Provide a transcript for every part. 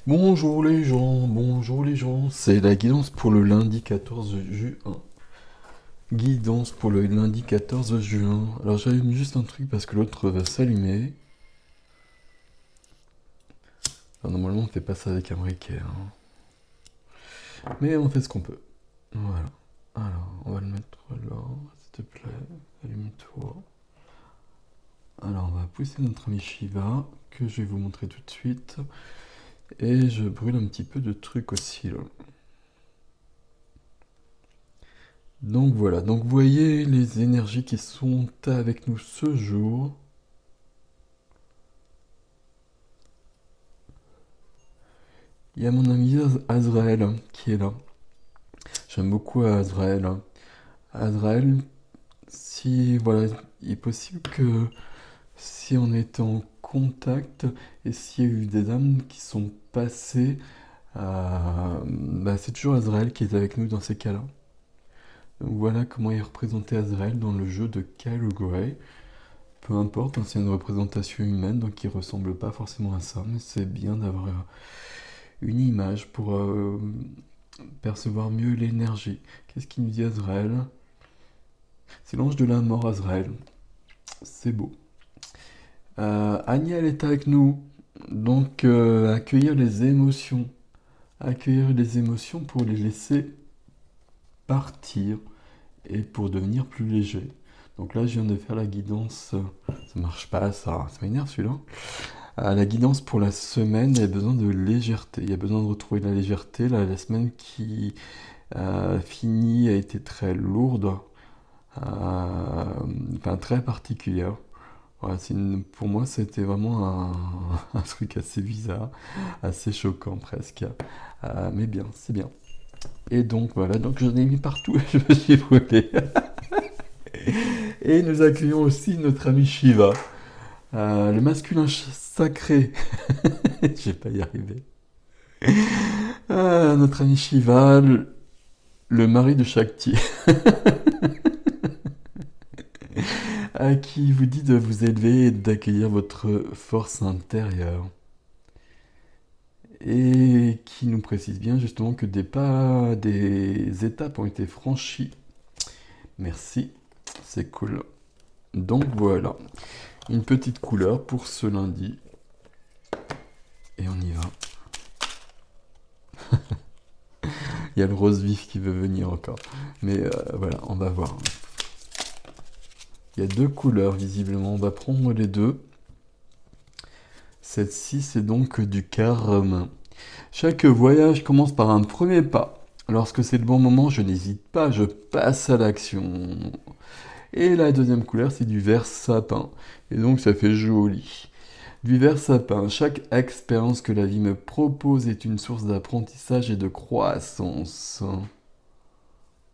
Bonjour les gens, c'est la guidance pour le lundi 14 juin. Guidance pour le lundi 14 juin. Alors j'allume juste un truc parce que l'autre va s'allumer. Enfin, normalement on fait pas ça avec un briquet, hein. Mais on fait ce qu'on peut. Voilà. Alors, on va le mettre là, s'il te plaît. Allume-toi. Alors on va pousser notre ami Shiva, que je vais vous montrer tout de suite. Et je brûle un petit peu de trucs aussi là. Donc voilà, donc vous voyez les énergies qui sont avec nous ce jour. Il y a mon ami Azrael qui est là. J'aime beaucoup Azrael. Azrael, si voilà, il est possible que si on est en contact et s'il y a eu des âmes qui sont passées, bah, c'est toujours Azrael qui est avec nous dans ces cas-là. Donc voilà comment est représenté Azrael dans le jeu de Kyle Gray. Peu importe, hein, c'est une représentation humaine, donc il ressemble pas forcément à ça, mais c'est bien d'avoir une image pour percevoir mieux l'énergie. Qu'est-ce qu'il nous dit Azrael? C'est l'ange de la mort, Azrael. C'est beau. Agnel est avec nous, donc accueillir les émotions. Accueillir les émotions pour les laisser partir et pour devenir plus léger. Donc là, je viens de faire la guidance. Ça marche pas, ça m'énerve celui-là. La guidance pour la semaine, il y a besoin de légèreté. Il y a besoin de retrouver la légèreté. La semaine qui finie a été très lourde, enfin très particulière. Voilà, pour moi, c'était vraiment un truc assez bizarre, assez choquant presque. Mais bien, c'est bien. Et donc voilà, donc j'en ai mis partout et je me suis brûlé. Et nous accueillons aussi notre ami Shiva, le masculin sacré. Je vais pas y arriver. Notre ami Shiva, le mari de Shakti, à qui vous dit de vous élever et d'accueillir votre force intérieure. Et qui nous précise bien justement que des étapes ont été franchies. Merci, c'est cool. Donc voilà, une petite couleur pour ce lundi. Et on y va. Il y a le rose vif qui veut venir encore. Mais voilà, on va voir. Il y a deux couleurs visiblement, on va prendre les deux. Celle-ci, c'est donc du carmin. Chaque voyage commence par un premier pas. Lorsque c'est le bon moment, je n'hésite pas, je passe à l'action. Et la deuxième couleur, c'est du vert sapin. Et donc, ça fait joli. Du vert sapin, chaque expérience que la vie me propose est une source d'apprentissage et de croissance.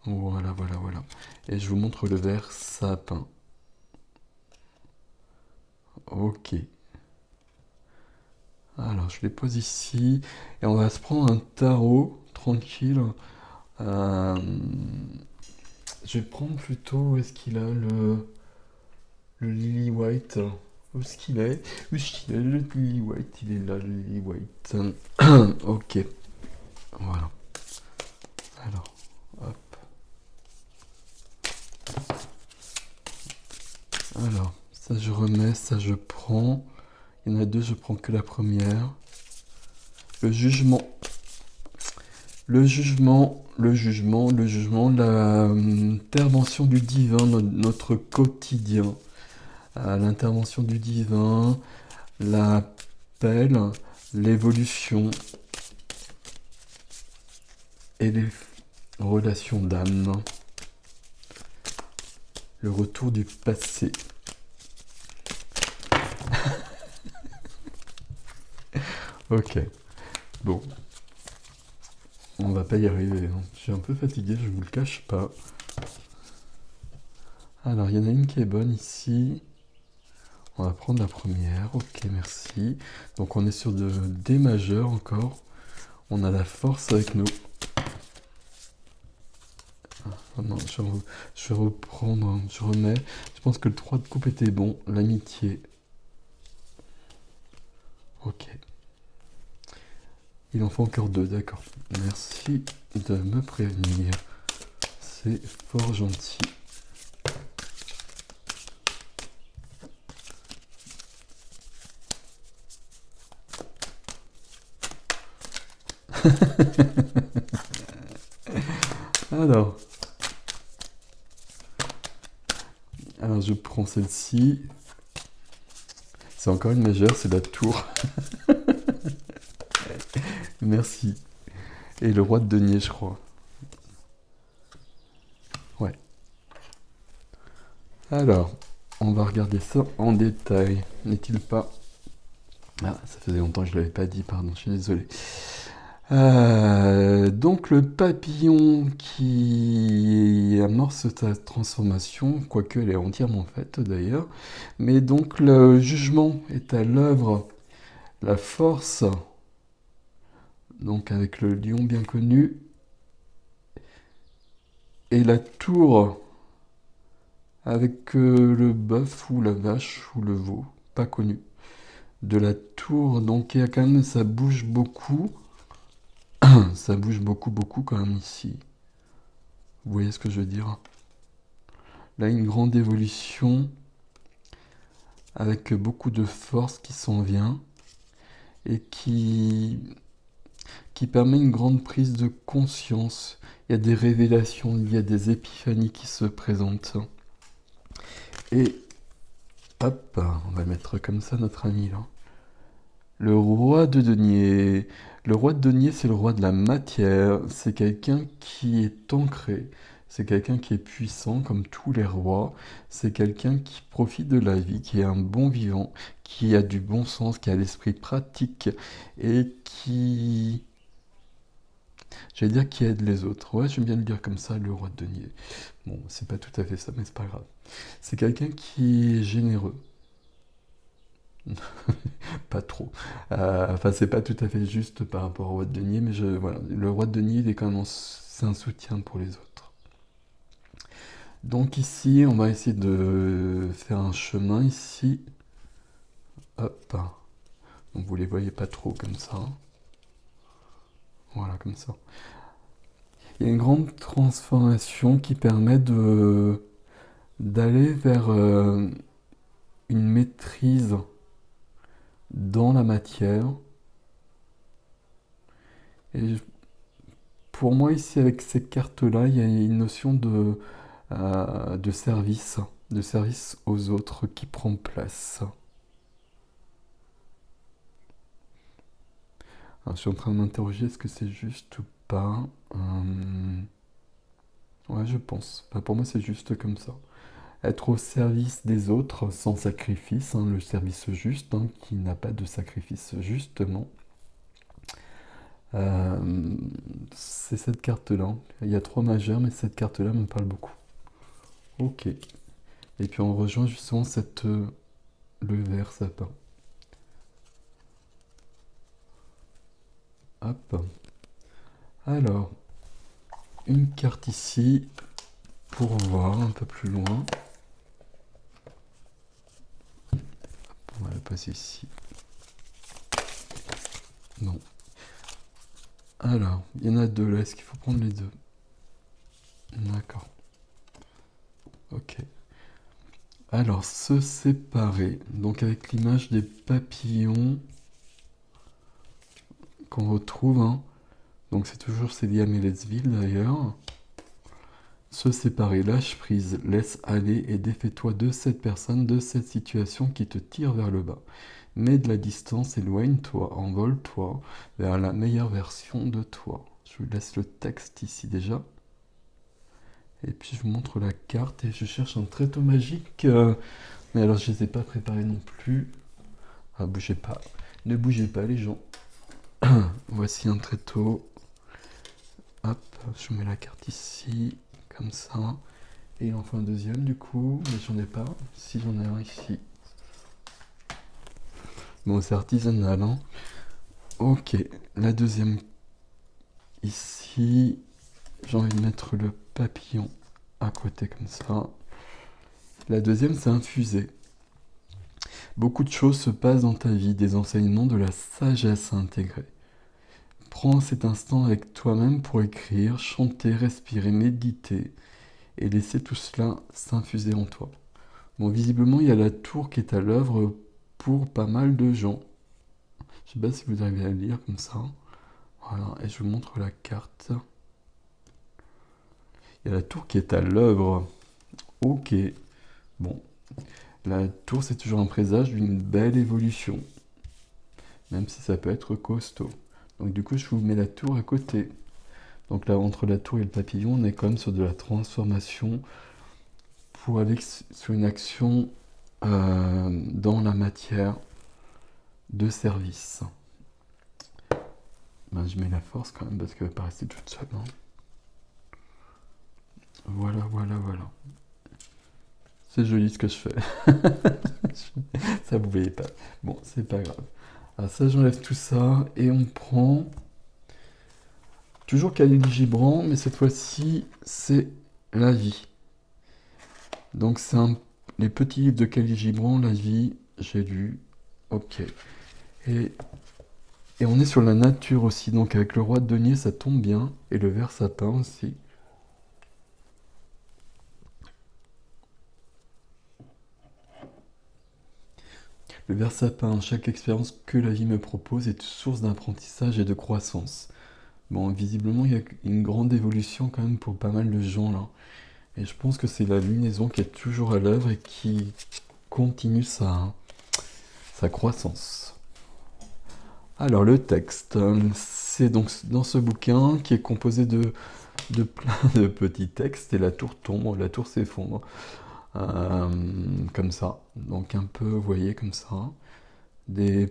Voilà, voilà, voilà. Et je vous montre le vert sapin. Ok. Alors, je les pose ici. Et on va se prendre un tarot, tranquille. Euh, je vais prendre plutôt, où est-ce qu'il a le Lily White? Où est-ce qu'il est? Où est-ce qu'il est le Lily White? Il est là, le Lily White. Ok, voilà. Alors, hop. Alors, ça je remets, ça je prends. Il y en a deux, je prends que la première. Le jugement. Le jugement, le jugement, le jugement, l'intervention du divin dans notre quotidien. L'intervention du divin, l'appel, l'évolution et les relations d'âme. Le retour du passé. Ok, bon, on va pas y arriver, hein. Je suis un peu fatigué, je vous le cache pas. Alors, il y en a une qui est bonne ici. On va prendre la première. Ok, merci. Donc, on est sur de D majeur encore. On a la force avec nous. Oh non, je vais reprendre, hein. Je remets. Je pense que le 3 de coupe était bon. L'amitié. Ok. Il en faut encore 2, d'accord. Merci de me prévenir. C'est fort gentil. Alors, je prends celle-ci. C'est encore une majeure, c'est la tour. Merci. Et le roi de denier, je crois. Ouais. Alors, on va regarder ça en détail. N'est-il pas? Ah, ça faisait longtemps que je ne l'avais pas dit, pardon, je suis désolé. Donc le papillon qui amorce sa transformation, quoique elle est entièrement faite d'ailleurs, mais donc le jugement est à l'œuvre, la force, donc avec le lion bien connu, et la tour avec le bœuf ou la vache ou le veau, pas connu. De la tour, donc il y a quand même, ça bouge beaucoup, ça bouge beaucoup quand même ici. Vous voyez ce que je veux dire? Là, une grande évolution avec beaucoup de force qui s'en vient et qui permet une grande prise de conscience. Il y a des révélations, il y a des épiphanies qui se présentent. Et hop, on va mettre comme ça notre ami là. Le roi de denier. Le roi de denier, c'est le roi de la matière. C'est quelqu'un qui est ancré. C'est quelqu'un qui est puissant comme tous les rois. C'est quelqu'un qui profite de la vie, qui est un bon vivant, qui a du bon sens, qui a l'esprit pratique et qui... J'allais dire qui aide les autres. Ouais, j'aime bien le dire comme ça, le roi de denier. Bon, c'est pas tout à fait ça, mais c'est pas grave. C'est quelqu'un qui est généreux. Pas trop. Enfin, c'est pas tout à fait juste par rapport au roi de denier, mais voilà, le roi de denier, il est quand même c'est un soutien pour les autres. Donc ici, on va essayer de faire un chemin ici. Hop. Donc vous les voyez pas trop comme ça. Voilà, comme ça. Il y a une grande transformation qui permet d'aller vers une maîtrise dans la matière. Et pour moi, ici, avec ces cartes-là, il y a une notion de service aux autres qui prend place. Alors, je suis en train de m'interroger, est-ce que c'est juste ou pas? Ouais, je pense. Enfin, pour moi, c'est juste comme ça. Être au service des autres sans sacrifice, hein, le service juste, hein, qui n'a pas de sacrifice, justement. Euh, c'est cette carte-là. Il y a 3 majeures, mais cette carte-là me parle beaucoup. Ok. Et puis on rejoint justement le vert sapin. Hop. Alors, une carte ici pour voir un peu plus loin. On va la passer ici. Non. Alors, il y en a 2 là. Est-ce qu'il faut prendre les 2? D'accord. Ok. Alors, se séparer. Donc avec l'image des papillons qu'on retrouve, hein. Donc c'est toujours Célia Mélesville d'ailleurs. Se séparer, lâche prise, laisse aller et défais-toi de cette personne, de cette situation qui te tire vers le bas. Mets de la distance, éloigne-toi, envole-toi vers la meilleure version de toi. Je vous laisse le texte ici déjà. Et puis je vous montre la carte et je cherche un tréteau magique. Mais alors je ne les ai pas préparés non plus. Ah, bougez pas. Ne bougez pas les gens. Voici un tréteau. Hop, je mets la carte ici, comme ça. Et il en faut un deuxième du coup, mais j'en ai pas. Si j'en ai un ici. Bon, c'est artisanal, hein. Ok, la deuxième ici. J'ai envie de mettre le papillon à côté comme ça. La deuxième, c'est infusé. Beaucoup de choses se passent dans ta vie, des enseignements, de la sagesse à intégrer. Prends cet instant avec toi-même pour écrire, chanter, respirer, méditer et laisser tout cela s'infuser en toi. Bon, visiblement, il y a la tour qui est à l'œuvre pour pas mal de gens. Je sais pas si vous arrivez à le lire comme ça. Voilà, et je vous montre la carte. Il y a la tour qui est à l'œuvre. Ok. Bon, la tour, c'est toujours un présage d'une belle évolution. Même si ça peut être costaud. Donc du coup, je vous mets la tour à côté. Donc là, entre la tour et le papillon, on est quand même sur de la transformation pour aller sur une action dans la matière de service. Ben, je mets la force quand même parce qu'elle va pas rester toute seule. Hein. Voilà, voilà, voilà. C'est joli ce que je fais. Ça vous voyez pas. Bon, c'est pas grave. Alors ça, j'enlève tout ça et on prend toujours Khalil Gibran, mais cette fois-ci, c'est la vie. Donc c'est les petits livres de Khalil Gibran, la vie, j'ai lu. Ok. Et on est sur la nature aussi, donc avec le roi de denier, ça tombe bien. Et le ver sapin aussi. Le ver sapin, chaque expérience que la vie me propose est source d'apprentissage et de croissance. Bon, visiblement, il y a une grande évolution quand même pour pas mal de gens là. Et je pense que c'est la lunaison qui est toujours à l'œuvre et qui continue sa croissance. Alors le texte, c'est donc dans ce bouquin qui est composé de plein de petits textes et la tour tombe, la tour s'effondre. Comme ça. Donc un peu, vous voyez, comme ça.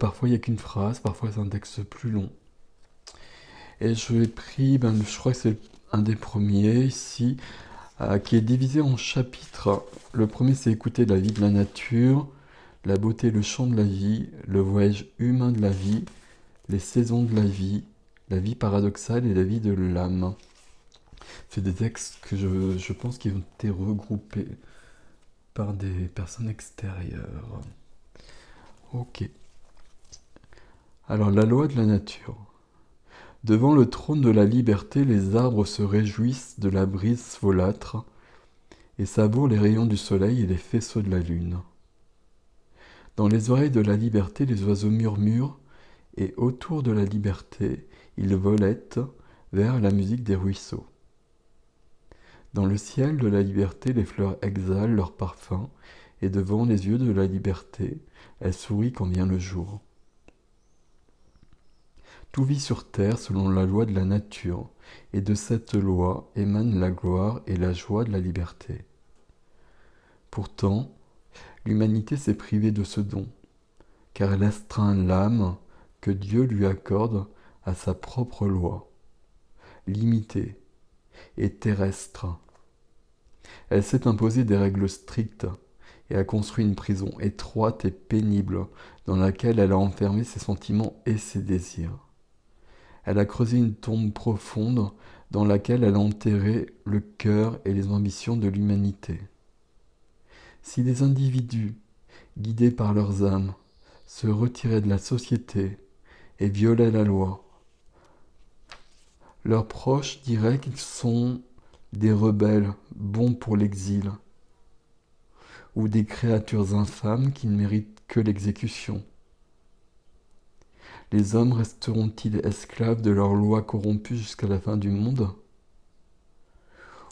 Parfois il n'y a qu'une phrase, parfois c'est un texte plus long. Et je l'ai pris, je crois que c'est un des premiers ici, qui est divisé en chapitres. Le premier, c'est écouter la vie de la nature, la beauté, le chant de la vie, le voyage humain de la vie, les saisons de la vie paradoxale et la vie de l'âme. C'est des textes que je pense qui ont été regroupés par des personnes extérieures. Ok. Alors, la loi de la nature. Devant le trône de la liberté, les arbres se réjouissent de la brise folâtre et savourent les rayons du soleil et les faisceaux de la lune. Dans les oreilles de la liberté, les oiseaux murmurent, et autour de la liberté, ils volettent vers la musique des ruisseaux. Dans le ciel de la liberté, les fleurs exhalent leur parfum, et devant les yeux de la liberté, elles sourient quand vient le jour. Tout vit sur terre selon la loi de la nature, et de cette loi émanent la gloire et la joie de la liberté. Pourtant, l'humanité s'est privée de ce don, car elle astreint l'âme que Dieu lui accorde à sa propre loi, limitée et terrestre. Elle s'est imposée des règles strictes et a construit une prison étroite et pénible dans laquelle elle a enfermé ses sentiments et ses désirs. Elle a creusé une tombe profonde dans laquelle elle a enterré le cœur et les ambitions de l'humanité. Si les individus, guidés par leurs âmes, se retiraient de la société et violaient la loi, leurs proches diraient qu'ils sont des rebelles bons pour l'exil, ou des créatures infâmes qui ne méritent que l'exécution. Les hommes resteront-ils esclaves de leurs lois corrompues jusqu'à la fin du monde?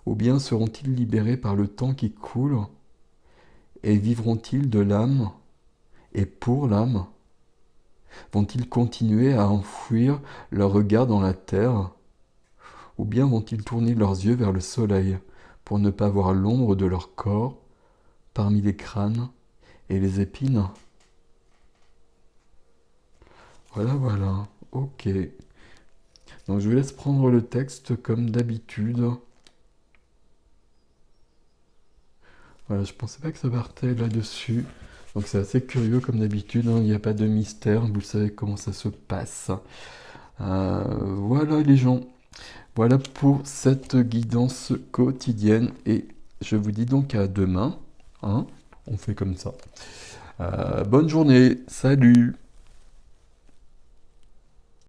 Ou bien seront-ils libérés par le temps qui coule et vivront-ils de l'âme et pour l'âme? Vont-ils continuer à enfouir leur regard dans la terre? Ou bien vont-ils tourner leurs yeux vers le soleil pour ne pas voir l'ombre de leur corps parmi les crânes et les épines? Voilà, voilà, ok. Donc je vous laisse prendre le texte comme d'habitude. Voilà, je pensais pas que ça partait là-dessus. Donc c'est assez curieux comme d'habitude, hein. Il n'y a pas de mystère, vous savez comment ça se passe. Voilà les gens. Voilà pour cette guidance quotidienne. Et je vous dis donc à demain. Hein, on fait comme ça. Bonne journée, salut!